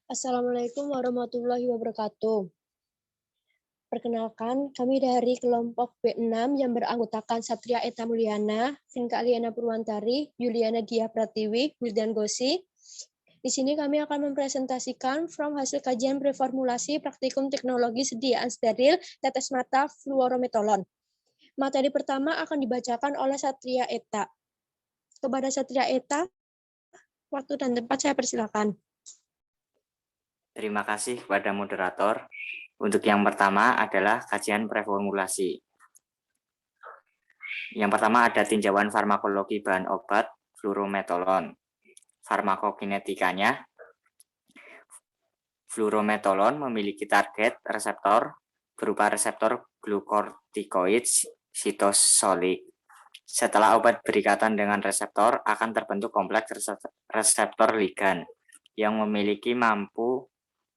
Assalamualaikum warahmatullahi wabarakatuh. Perkenalkan, kami dari kelompok B6 yang beranggotakan Satria Eta Mulyana, Vinka Aliana Purwantari, Yuliana Dia Pratiwi, Wildan Gosi. Di sini kami akan mempresentasikan from hasil kajian preformulasi praktikum teknologi sediaan steril tetes mata fluorometolon. Materi pertama akan dibacakan oleh Satria Eta. Kepada Satria Eta, waktu dan tempat saya persilakan. Terima kasih kepada moderator. Untuk yang pertama adalah kajian preformulasi. Yang pertama ada tinjauan farmakologi bahan obat fluorometolon. Farmakokinetikanya, fluorometolon memiliki target reseptor berupa reseptor glukortikoid sitosolik. Setelah obat berikatan dengan reseptor, akan terbentuk kompleks reseptor ligan yang mampu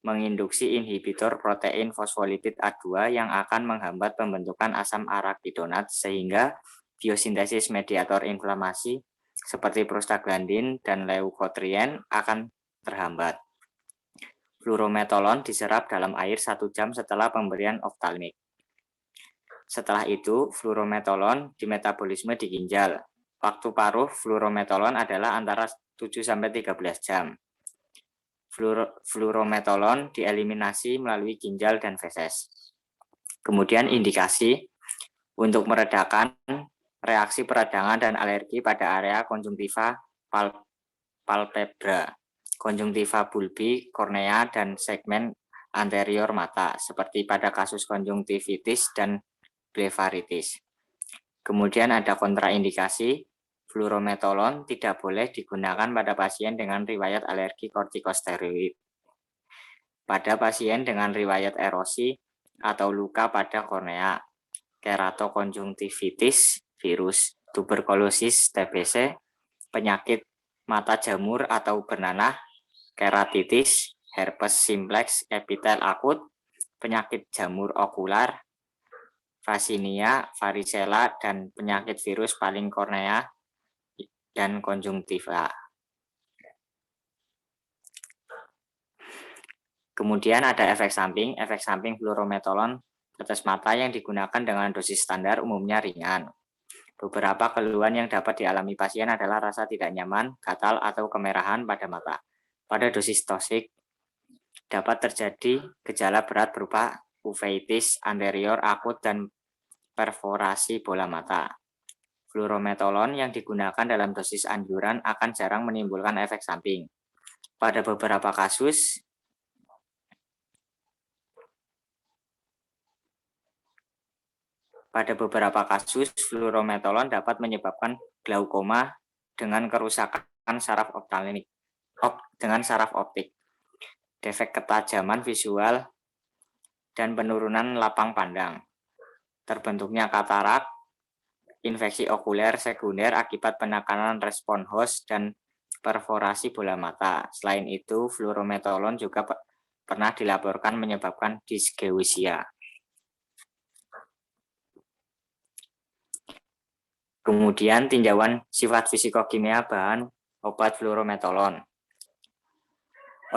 menginduksi inhibitor protein fosfolipid A2 yang akan menghambat pembentukan asam arakidonat sehingga biosintesis mediator inflamasi seperti prostaglandin dan leukotrien akan terhambat. Fluorometolon diserap dalam air 1 jam setelah pemberian oftalmik. Setelah itu, fluorometolon dimetabolisme di ginjal. Waktu paruh fluorometolon adalah antara 7-13 jam. Fluorometolon dieliminasi melalui ginjal dan feses. Kemudian indikasi untuk meredakan reaksi peradangan dan alergi pada area konjungtiva palpebra, konjungtiva bulbi, kornea, dan segmen anterior mata, seperti pada kasus konjungtivitis dan blefaritis. Kemudian ada kontraindikasi. Fluorometolon tidak boleh digunakan pada pasien dengan riwayat alergi kortikosteroid, pada pasien dengan riwayat erosi atau luka pada kornea, keratokonjungtivitis virus, tuberkulosis TBC, penyakit mata jamur atau bernanah, keratitis, herpes simplex epitel akut, penyakit jamur okular, Vaccinia, varicella, dan penyakit virus paling kornea dan konjungtiva. Kemudian ada efek samping fluorometolon tetes mata yang digunakan dengan dosis standar umumnya ringan. Beberapa keluhan yang dapat dialami pasien adalah rasa tidak nyaman, gatal, atau kemerahan pada mata. Pada dosis toksik dapat terjadi gejala berat berupa uveitis anterior akut dan perforasi bola mata. Fluorometolon yang digunakan dalam dosis anjuran akan jarang menimbulkan efek samping. Pada beberapa kasus, fluorometolon dapat menyebabkan glaukoma dengan kerusakan saraf optik, defek ketajaman visual, dan penurunan lapang pandang, terbentuknya katarak, infeksi okuler sekunder akibat penekanan respon host, dan perforasi bola mata. Selain itu, fluorometolon juga pernah dilaporkan menyebabkan dysgeusia. Kemudian tinjauan sifat fisikokimia bahan obat fluorometolon.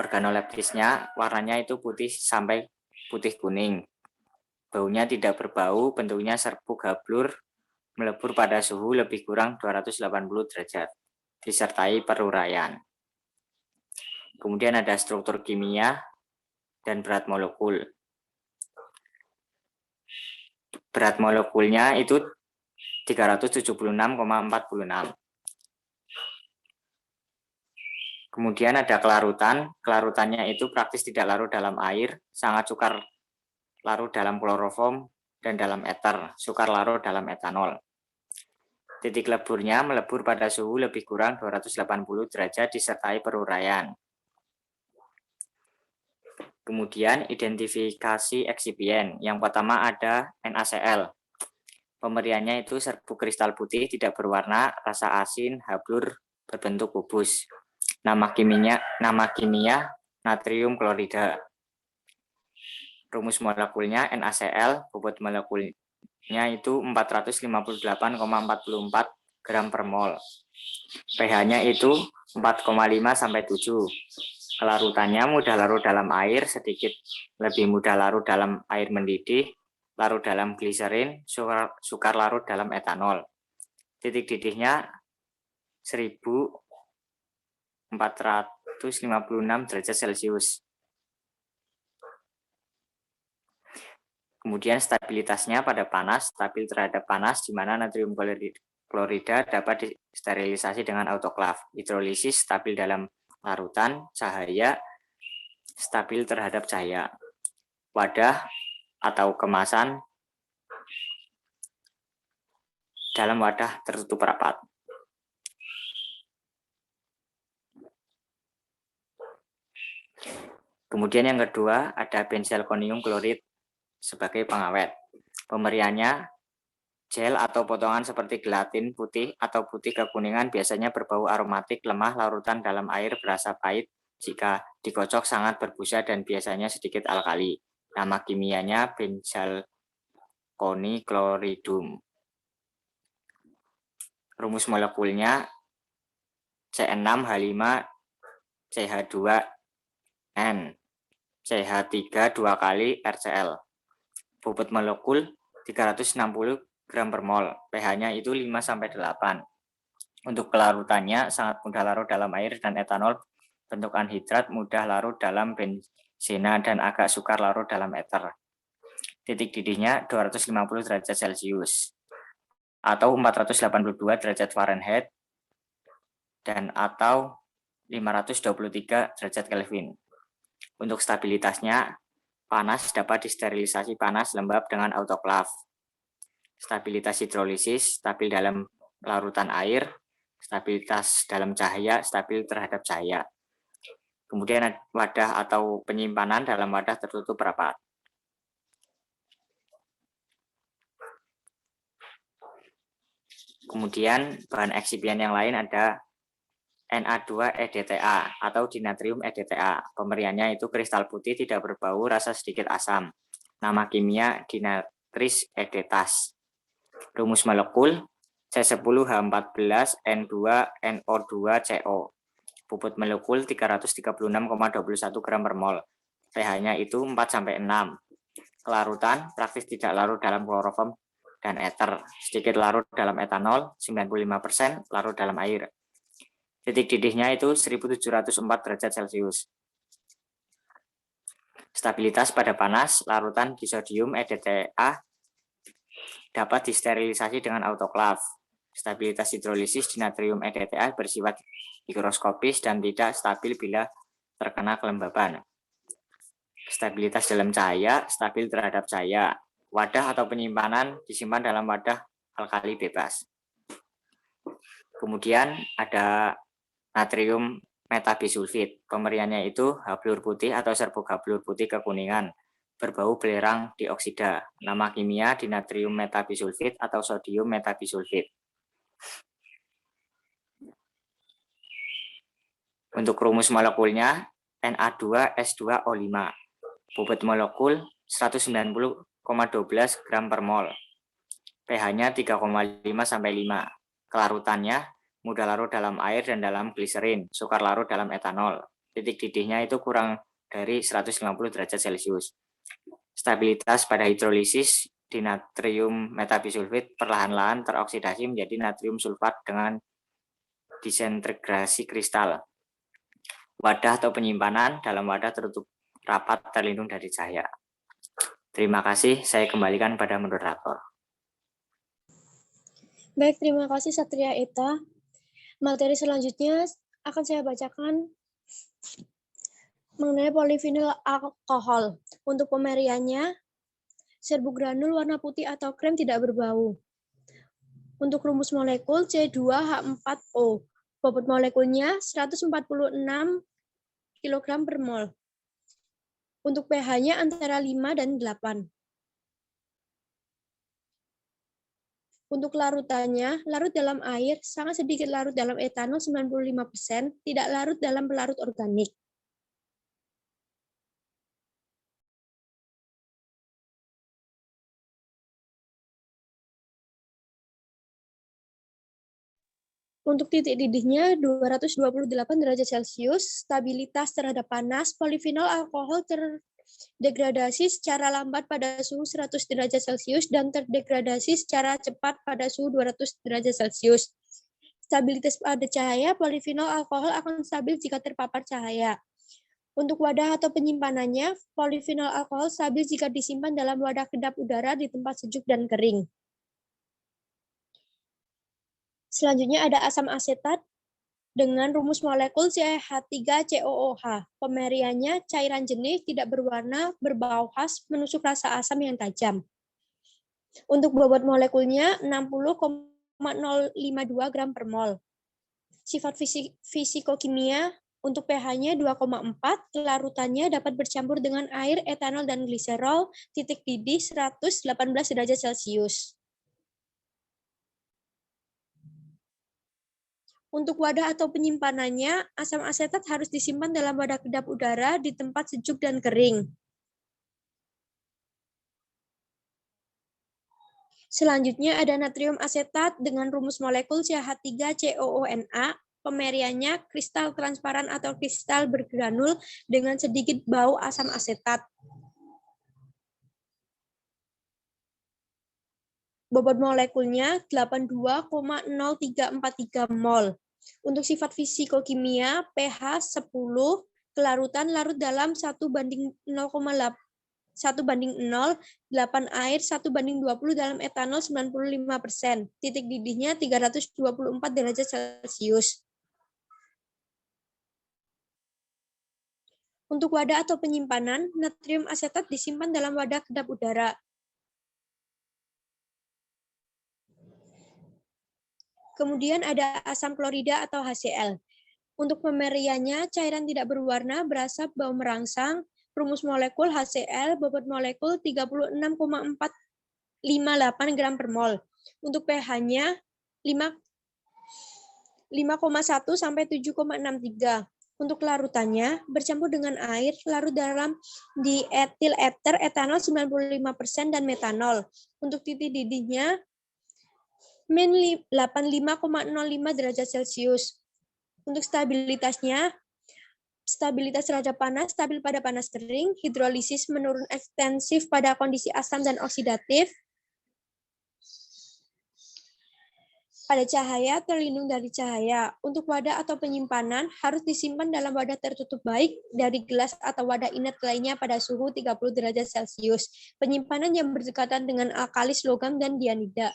Organoleptisnya warnanya itu putih sampai putih kuning. Baunya tidak berbau, bentuknya serbuk gablur, melebur pada suhu lebih kurang 280 derajat, disertai peruraian. Kemudian ada struktur kimia dan berat molekul. Berat molekulnya itu 376,46. Kemudian ada kelarutannya itu praktis tidak larut dalam air, sangat sukar larut dalam kloroform dan dalam eter, sukar larut dalam etanol. Titik leburnya melebur pada suhu lebih kurang 280 derajat disertai peruraian. Kemudian identifikasi eksipien. Yang pertama ada NaCl. Pemberiannya itu serbuk kristal putih tidak berwarna, rasa asin, hablur, berbentuk kubus. Nama kimia natrium klorida. Rumus molekulnya NaCl, bobot molekulnya itu 458,44 gram per mol. pH-nya itu 4,5 sampai 7. Kelarutannya mudah larut dalam air, sedikit lebih mudah larut dalam air mendidih, larut dalam gliserin, sukar larut dalam etanol. Titik didihnya 1456 derajat Celcius. Kemudian stabilitasnya pada panas, stabil terhadap panas, di mana natrium klorida dapat disterilisasi dengan autoklav. Hidrolisis stabil dalam larutan, cahaya stabil terhadap cahaya. Wadah atau kemasan dalam wadah tertutup rapat. Kemudian yang kedua ada benzalkonium klorid sebagai pengawet. Pemberiannya gel atau potongan seperti gelatin putih atau putih kekuningan biasanya berbau aromatik lemah larutan dalam air berasa pahit jika dikocok sangat berbusa dan biasanya sedikit alkali. Nama kimianya benzalkonikloridum. Rumus molekulnya C6H5CH2N CH3 2 kali RCl. Bobot molekul 360 gram per mol. pH-nya itu 5-8. Untuk kelarutannya sangat mudah larut dalam air dan etanol, bentuk anhidrat mudah larut dalam benzena dan agak sukar larut dalam eter. Titik didihnya 250 derajat Celcius atau 482 derajat Fahrenheit dan atau 523 derajat Kelvin. Untuk stabilitasnya, panas dapat disterilisasi panas lembab dengan autoklav. Stabilitas hidrolisis, stabil dalam larutan air, stabilitas dalam cahaya, stabil terhadap cahaya. Kemudian wadah atau penyimpanan dalam wadah tertutup rapat. Kemudian bahan eksipien yang lain ada Na2-EDTA atau dinatrium EDTA. Pemberiannya itu kristal putih tidak berbau, rasa sedikit asam. Nama kimia dinatris edetas. Rumus molekul C10H14N2NO2CO. Bobot molekul 336,21 gram per mol. pH-nya itu 4-6. Kelarutan praktis tidak larut dalam kloroform dan eter. Sedikit larut dalam etanol, 95% larut dalam air. Titik didihnya itu 1704 derajat Celcius. Stabilitas pada panas, larutan disodium EDTA dapat disterilisasi dengan autoklav. Stabilitas hidrolisis dinatrium EDTA bersifat mikroskopis dan tidak stabil bila terkena kelembaban. Stabilitas dalam cahaya, stabil terhadap cahaya. Wadah atau penyimpanan disimpan dalam wadah alkali bebas. Kemudian ada natrium metabisulfit. Pemberiannya itu hablur putih atau serbuk hablur putih kekuningan, berbau belerang dioksida. Nama kimia dinatrium metabisulfit atau sodium metabisulfit. Untuk rumus molekulnya Na2S2O5. Bobot molekul 190,12 gram per mol. pH-nya 3,5-5. Kelarutannya mudah larut dalam air dan dalam gliserin, sukar larut dalam etanol. Titik didihnya itu kurang dari 150 derajat Celcius. Stabilitas pada hidrolisis dinatrium metabisulfit perlahan-lahan teroksidasi menjadi natrium sulfat dengan disintegrasi kristal. Wadah atau penyimpanan dalam wadah tertutup rapat terlindung dari cahaya. Terima kasih, saya kembalikan pada moderator. Baik, terima kasih Satria Eta. Materi selanjutnya akan saya bacakan mengenai polivinil alkohol. Untuk pemeriannya, serbuk granul warna putih atau krem tidak berbau. Untuk rumus molekul C2H4O. Bobot molekulnya 146 kg per mol. Untuk pH-nya antara 5 dan 8. Untuk larutannya, larut dalam air, sangat sedikit larut dalam etanol 95%, tidak larut dalam pelarut organik. Untuk titik didihnya 228 derajat Celcius, stabilitas terhadap panas, polifenol alkohol terdegradasi secara lambat pada suhu 100 derajat Celcius dan terdegradasi secara cepat pada suhu 200 derajat Celcius. Stabilitas pada cahaya, polifenol alkohol akan stabil jika terpapar cahaya. Untuk wadah atau penyimpanannya, polifenol alkohol stabil jika disimpan dalam wadah kedap udara di tempat sejuk dan kering. Selanjutnya ada asam asetat dengan rumus molekul CH3COOH. Pemeriannya cairan jernih, tidak berwarna, berbau khas, menusuk rasa asam yang tajam. Untuk bobot molekulnya 60,052 gram per mol. Sifat fisikokimia untuk pH-nya 2,4, larutannya dapat bercampur dengan air, etanol, dan gliserol, titik didih 118 derajat Celcius. Untuk wadah atau penyimpanannya, asam asetat harus disimpan dalam wadah kedap udara di tempat sejuk dan kering. Selanjutnya ada natrium asetat dengan rumus molekul CH3COONA. Pemeriannya kristal transparan atau kristal bergranul dengan sedikit bau asam asetat. Bobot molekulnya 82,0343 mol. Untuk sifat fisikokimia, pH 10, kelarutan larut dalam 1:0, 8 air, 1:20 dalam etanol 95%. Titik didihnya 324 derajat Celcius. Untuk wadah atau penyimpanan, natrium asetat disimpan dalam wadah kedap udara. Kemudian ada asam klorida atau HCl. Untuk pemeriannya, cairan tidak berwarna, berasap, bau merangsang. Rumus molekul HCl, bobot molekul 36,458 gram per mol. Untuk pH-nya 5,1 sampai 7,63. Untuk larutannya, bercampur dengan air, larut dalam dietil eter, etanol 95% dan metanol. Untuk titik didihnya, min 85,05 derajat Celcius. Untuk stabilitasnya, stabilitas terhadap panas, stabil pada panas kering, hidrolisis menurun ekstensif pada kondisi asam dan oksidatif. Pada cahaya, terlindung dari cahaya. Untuk wadah atau penyimpanan, harus disimpan dalam wadah tertutup baik dari gelas atau wadah inert lainnya pada suhu 30 derajat Celcius. Penyimpanan yang berdekatan dengan alkalis logam dan dianida.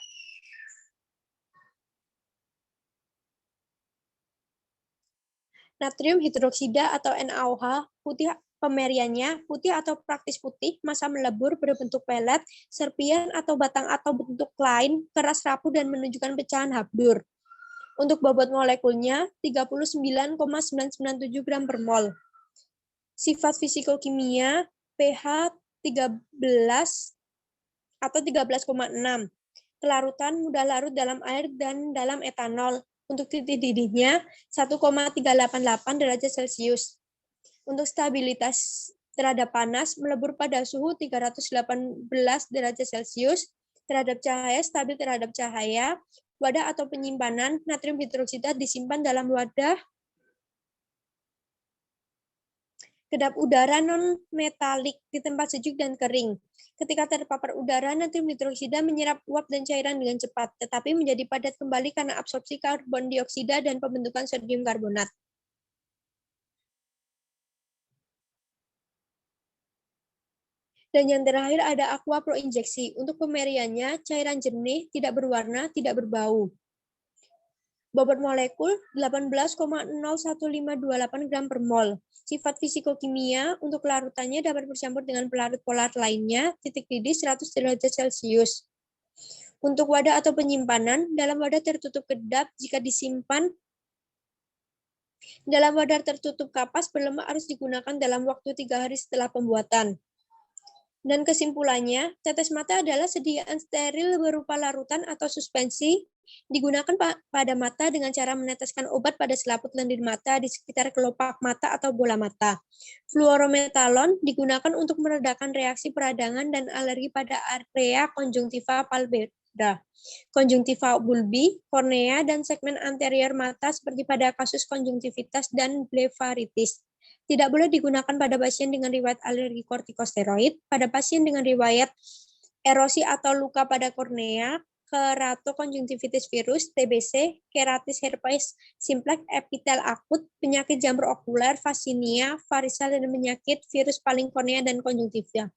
Natrium hidroksida atau NaOH, putih pemeriannya, putih atau praktis putih, massa melebur berbentuk pelet, serpian atau batang atau bentuk lain, keras rapuh dan menunjukkan pecahan habdur. Untuk bobot molekulnya, 39,997 gram per mol. Sifat fisikokimia, pH 13 atau 13,6. Kelarutan mudah larut dalam air dan dalam etanol. Untuk titik didihnya 1,388 derajat Celcius. Untuk stabilitas terhadap panas melebur pada suhu 318 derajat Celcius. Terhadap cahaya, stabil terhadap cahaya. Wadah atau penyimpanan, natrium hidroksida disimpan dalam wadah kedap udara non-metalik di tempat sejuk dan kering. Ketika terpapar udara, natrium hidroksida menyerap uap dan cairan dengan cepat, tetapi menjadi padat kembali karena absorpsi karbon dioksida dan pembentukan sodium karbonat. Dan yang terakhir ada aqua pro injeksi. Untuk pemeriannya, cairan jernih, tidak berwarna, tidak berbau. Bobot molekul 18,01528 gram per mol. Sifat fisikokimia untuk larutannya dapat bercampur dengan pelarut polar lainnya, titik didih 100 derajat Celcius. Untuk wadah atau penyimpanan, dalam wadah tertutup kedap jika disimpan dalam wadah tertutup kapas berlemak harus digunakan dalam waktu 3 hari setelah pembuatan. Dan kesimpulannya, tetes mata adalah sediaan steril berupa larutan atau suspensi digunakan pada mata dengan cara meneteskan obat pada selaput lendir mata di sekitar kelopak mata atau bola mata. Fluorometalon digunakan untuk meredakan reaksi peradangan dan alergi pada area konjungtiva klorida. Konjungtiva bulbi, kornea, dan segmen anterior mata seperti pada kasus konjungtivitas dan blefaritis. Tidak boleh digunakan pada pasien dengan riwayat alergi kortikosteroid, pada pasien dengan riwayat erosi atau luka pada kornea, keratokonjungtivitis virus, TBC, keratis herpes simplex, epitel akut, penyakit jamur okuler, vasinia, varicella, dan penyakit virus paling kornea dan konjungtiva.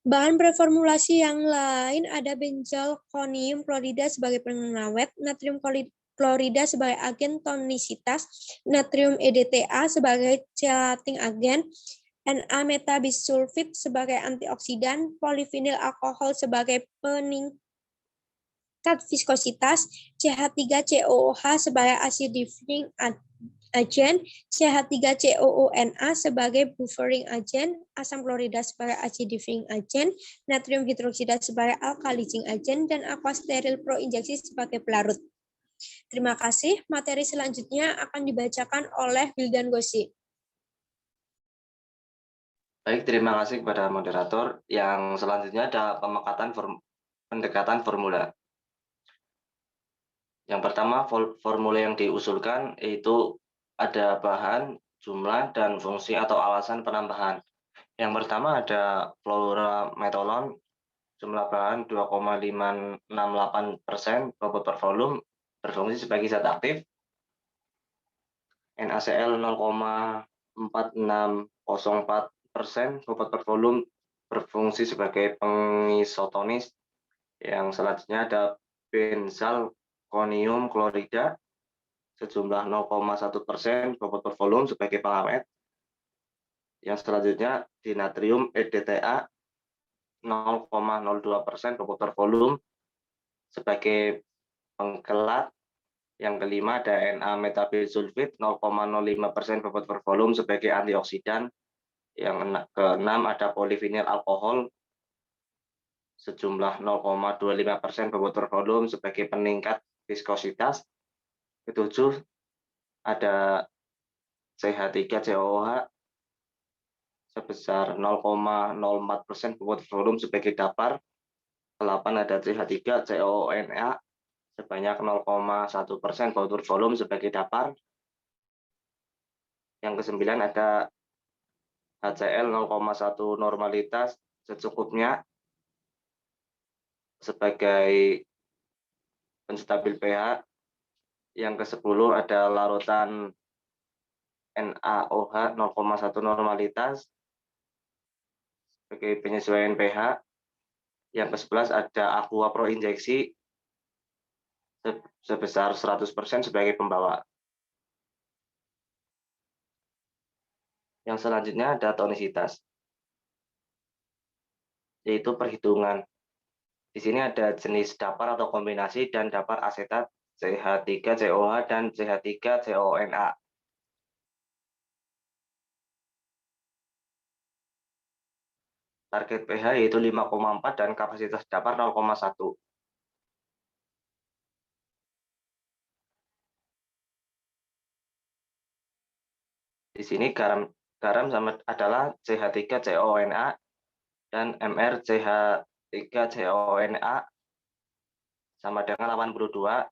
Bahan preformulasi yang lain ada benzalkonium klorida sebagai pengawet, natrium klorida sebagai agen tonisitas, natrium EDTA sebagai chelating agen, Na-metabisulfit sebagai antioksidan, polivinil alkohol sebagai peningkat viskositas, CH3COOH sebagai acidifying agent, CH3COONA sebagai buffering agent, asam klorida sebagai acidifying agent, natrium hidroksida sebagai alkalizing agent, dan aqua steril pro injeksi sebagai pelarut. Terima kasih. Materi selanjutnya akan dibacakan oleh Wildan Gosi. Baik, terima kasih kepada moderator. Yang selanjutnya ada pendekatan formula. Yang pertama, formula yang diusulkan yaitu ada bahan, jumlah, dan fungsi atau alasan penambahan. Yang pertama ada fluorometolon, jumlah bahan 2,568%, bobot per volume, berfungsi sebagai zat aktif. NaCl 0,4604%, bobot per volume, berfungsi sebagai pengisotonis. Yang selanjutnya ada benzalkonium klorida, sejumlah 0,1%, bobot per volume sebagai pengawet. Yang selanjutnya dinatrium EDTA 0,02%, bobot per volume sebagai pengkelat. Yang kelima ada Na-metabilsulfit 0,05%, bobot per volume sebagai antioksidan. Yang keenam ada polivinil alkohol sejumlah 0,25%, bobot per volume sebagai peningkat viskositas. Ketujuh ada CH3COOH sebesar 0,04%, bobot volume sebagai dapar. 8 ada CH3COONA sebanyak 0,1%, bobot volume sebagai dapar. Yang ke-9 ada HCl 0,1 normalitas secukupnya sebagai penstabil pH. Yang ke-10 ada larutan NaOH 0,1 normalitas sebagai penyesuaian pH. Yang ke-11 ada aqua pro injeksi sebesar 100% sebagai pembawa. Yang selanjutnya ada tonisitas, yaitu perhitungan. Di sini ada jenis dapar atau kombinasi dan dapar asetat CH3COH dan CH3CONA. Target pH yaitu 5,4 dan kapasitas dapar 0,1. Di sini garam adalah CH3CONA dan MrCH3CONA sama dengan 82,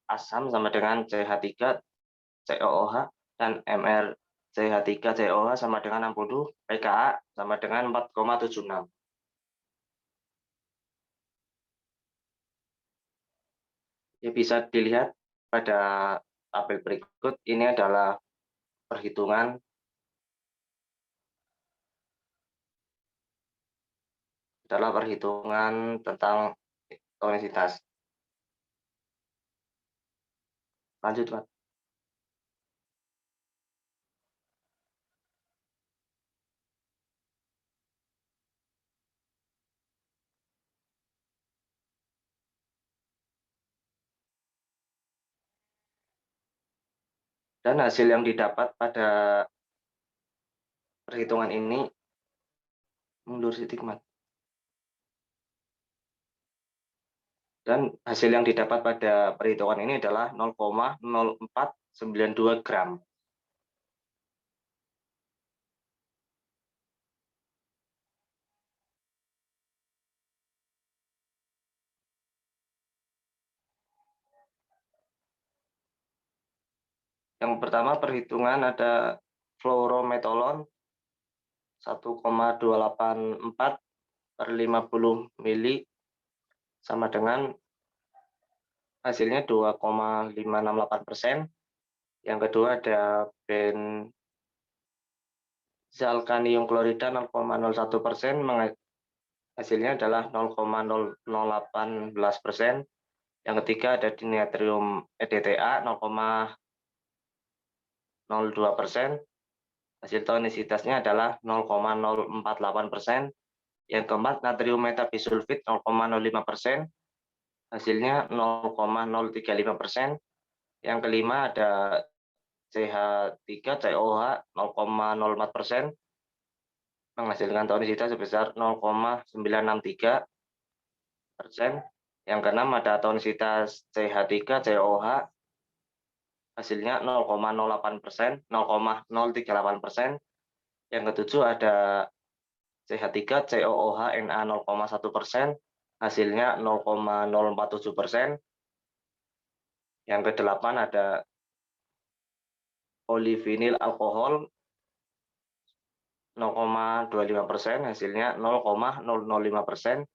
asam sama dengan CH3COOH dan MrCH3COOH sama dengan 60, pKa sama dengan 4,76. Ya, bisa dilihat pada tabel berikut, ini adalah perhitungan tentang tonisitas. Lanjut, Pak. Dan hasil yang didapat pada perhitungan ini, mundur sedikit, Mat. Dan hasil yang didapat pada perhitungan ini adalah 0,0492 gram. Yang pertama perhitungan ada fluorometolon 1,284 per 50 mili sama dengan hasilnya 2,568%. Yang kedua ada benzalkanium klorida 0,01%, hasilnya adalah 0,018%. Yang ketiga ada dinitrium EDTA 0,02%, hasil tonisitasnya adalah 0,048%. Yang keempat natrium metabisulfit 0,05%, hasilnya 0,035%. Yang kelima ada CH3COH 0,04%, menghasilkan tonisitas sebesar 0,963%. Yang keenam ada tonisitas CH3COH, hasilnya 0,08%, 0,038%. Yang ketujuh ada CH3COOH Na 0,1%, hasilnya 0,047%. Yang kedelapan ada polivinil alkohol 0,25%, hasilnya 0,005%.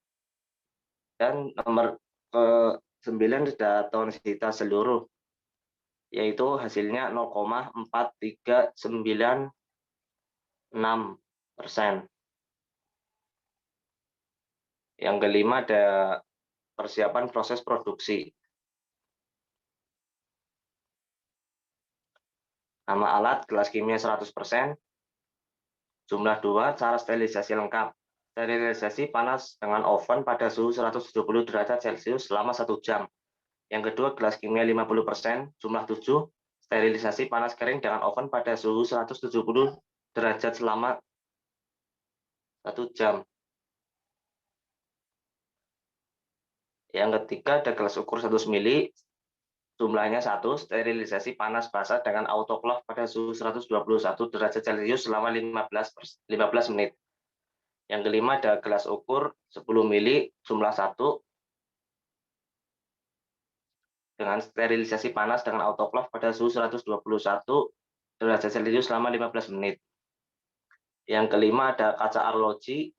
Dan nomor ke-9 ada tonisitas seluruh, yaitu hasilnya 0,4396%. Yang kelima ada persiapan proses produksi. Nama alat gelas kimia 100%. Jumlah 2, cara sterilisasi lengkap. Sterilisasi panas dengan oven pada suhu 170 derajat Celcius selama 1 jam. Yang kedua, gelas kimia 50%. Jumlah 7, sterilisasi panas kering dengan oven pada suhu 170 derajat selama 1 jam. Yang ketiga, ada gelas ukur 100 ml. Jumlahnya 1, sterilisasi panas basah dengan autoclave pada suhu 121 derajat Celcius selama 15 menit. Yang kelima ada gelas ukur 10 ml, jumlah 1, dengan sterilisasi panas dengan autoclave pada suhu 121 derajat Celcius selama 15 menit. Yang kelima ada kaca arloji,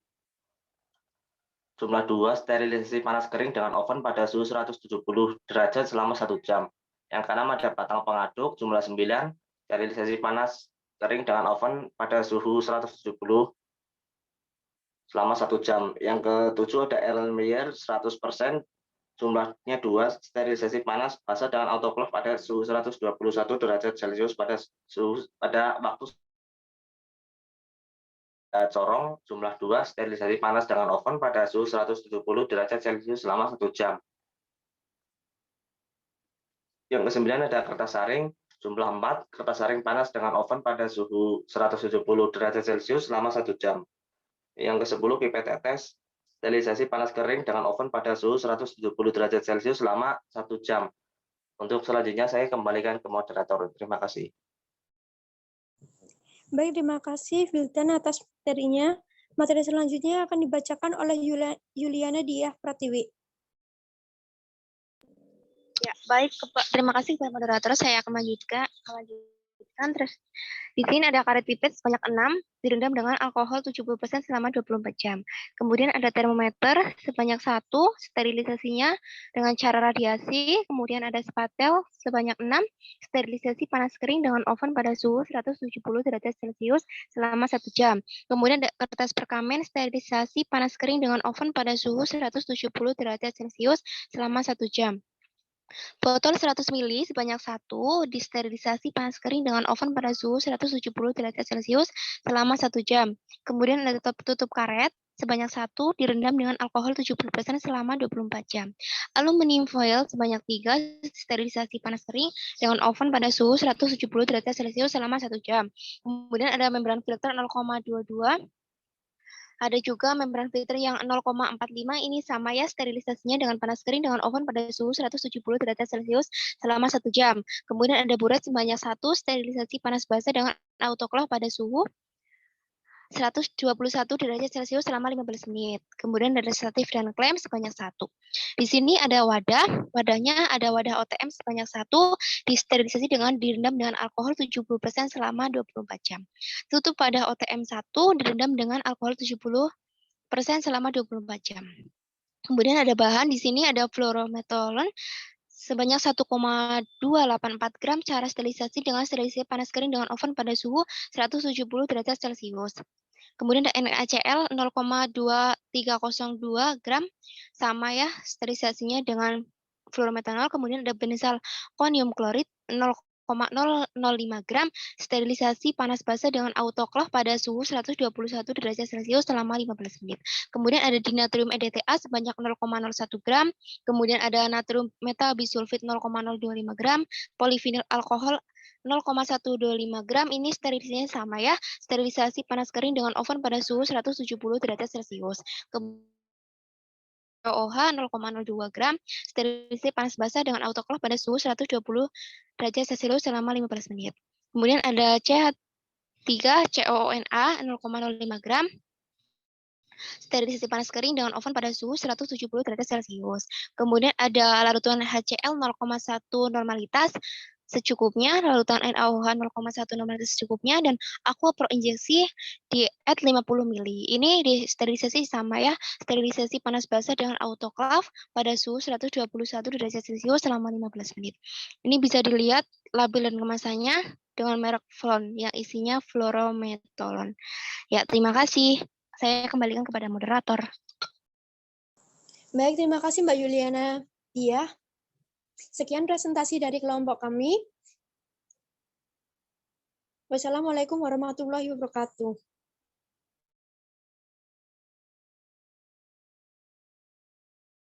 jumlah 2, sterilisasi panas kering dengan oven pada suhu 170 derajat selama 1 jam. Yang keenam ada batang pengaduk, jumlah 9, sterilisasi panas kering dengan oven pada suhu 170 selama 1 jam. Yang ketujuh ada Erlenmeyer 100%, jumlahnya 2, sterilisasi panas basah dengan autoclave pada suhu 121 derajat Celcius pada waktu corong, jumlah 2, sterilisasi panas dengan oven pada suhu 170 derajat Celcius selama 1 jam. Yang ke-9 ada kertas saring, jumlah 4, kertas saring panas dengan oven pada suhu 170 derajat Celcius selama 1 jam. Yang ke-10 pipet tetes, sterilisasi panas kering dengan oven pada suhu 170 derajat Celcius selama 1 jam. Untuk selanjutnya saya kembalikan ke moderator. Terima kasih. Baik, terima kasih Wildan atas materinya. Materi selanjutnya akan dibacakan oleh Yuliana Diah Pratiwi. Ya, baik. Terima kasih kepada moderator. Saya akan melanjutkan. Terus di sini ada karet pipet sebanyak 6 direndam dengan alkohol 70% selama 24 jam. Kemudian ada termometer sebanyak 1, sterilisasinya dengan cara radiasi. Kemudian ada spatel sebanyak 6, sterilisasi panas kering dengan oven pada suhu 170 derajat Celcius selama 1 jam. Kemudian ada kertas perkamen, sterilisasi panas kering dengan oven pada suhu 170 derajat Celcius selama 1 jam. Botol 100 ml sebanyak 1 disterilisasi panas kering dengan oven pada suhu 170 derajat Celcius selama 1 jam. Kemudian ada tutup karet sebanyak 1 direndam dengan alkohol 70% selama 24 jam. Aluminium foil sebanyak 3 sterilisasi panas kering dengan oven pada suhu 170 derajat Celcius selama 1 jam. Kemudian ada membran filter 0,22. Ada juga membran filter yang 0,45, ini sama ya sterilisasinya dengan panas kering dengan oven pada suhu 170 derajat Celcius selama 1 jam. Kemudian ada buret sebanyak 1 sterilisasi panas basah dengan autoclave pada suhu 121 derajat Celcius selama 15 menit. Kemudian ada statif dan klaim sebanyak 1. Di sini ada wadah, wadahnya ada wadah OTM sebanyak 1, disterilisasi dengan direndam dengan alkohol 70% selama 24 jam. Tutup wadah OTM 1 direndam dengan alkohol 70% selama 24 jam. Kemudian ada bahan, di sini ada fluorometolon sebanyak 1,284 gram, cara sterilisasi dengan sterilisasi panas kering dengan oven pada suhu 170 derajat Celcius. Kemudian ada NaCl 0,2302 gram, sama ya sterilisasinya dengan fluorometanol. Kemudian ada benisal konium klorid 0,005 gram, sterilisasi panas basa dengan autoklaf pada suhu 121 derajat Celcius selama 15 menit. Kemudian ada dinatrium EDTA sebanyak 0,01 gram, kemudian ada natrium metabisulfit 0,025 gram, polivinil alkohol 0,125 gram, ini sterilisasinya sama ya, sterilisasi panas kering dengan oven pada suhu 170 derajat Celcius. OH 0,02 gram, sterilisasi panas basah dengan autoklaf pada suhu 120 derajat Celcius selama 15 menit. Kemudian ada CH3COONA 0,05 gram, sterilisasi panas kering dengan oven pada suhu 170 derajat Celcius. Kemudian ada larutan HCl 0,1 normalitas secukupnya, larutan NaOH 0,1 normalitas secukupnya, dan aqua pro injeksi di at 50 ml. Ini disterilisasi sama ya, sterilisasi panas basah dengan autoklaf pada suhu 121 derajat Celcius selama 15 menit. Ini bisa dilihat label dan kemasannya dengan merek Flon yang isinya fluorometolon. Ya, terima kasih. Saya kembalikan kepada moderator. Baik, terima kasih Mbak Juliana. Iya. Sekian presentasi dari kelompok kami. Wassalamualaikum warahmatullahi wabarakatuh.